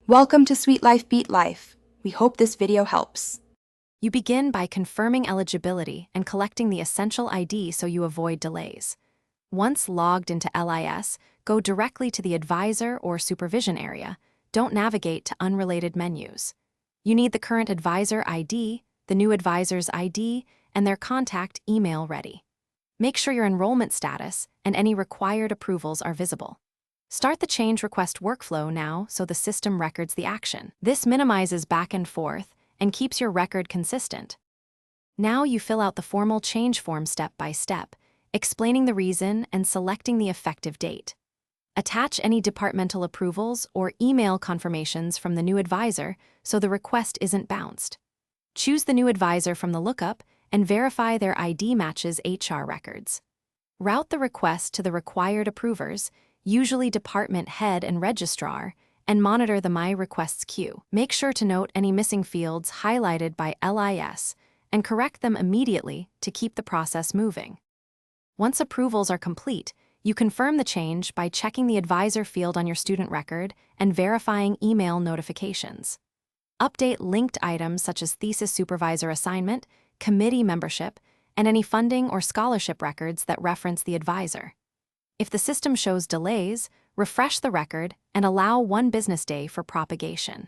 Welcome to Sweet Life Beat Life. We hope this video helps. You begin by confirming eligibility and collecting the essential ID so you avoid delays. Once logged into LIS, go directly to the advisor or supervision area. Don't navigate to unrelated menus. You need the current advisor ID, the new advisor's ID, and their contact email ready. Make sure your enrollment status and any required approvals are visible. Start the change request workflow now so the system records the action. This minimizes back and forth and keeps your record consistent. Now you fill out the formal change form step by step, explaining the reason and selecting the effective date. Attach any departmental approvals or email confirmations from the new advisor so the request isn't bounced. Choose the new advisor from the lookup and verify their ID matches HR records. Route the request to the required approvers, usually department head and registrar, and monitor the My Requests queue. Make sure to note any missing fields highlighted by LIS and correct them immediately to keep the process moving. Once approvals are complete, you confirm the change by checking the advisor field on your student record and verifying email notifications. Update linked items such as thesis supervisor assignment, committee membership, and any funding or scholarship records that reference the advisor. If the system shows delays, refresh the record and allow 1 business day for propagation.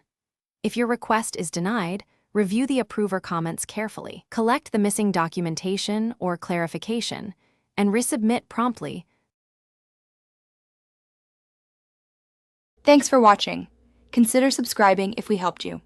If your request is denied, review the approver comments carefully. Collect the missing documentation or clarification, and resubmit promptly. Thanks for watching. Consider subscribing if we helped you.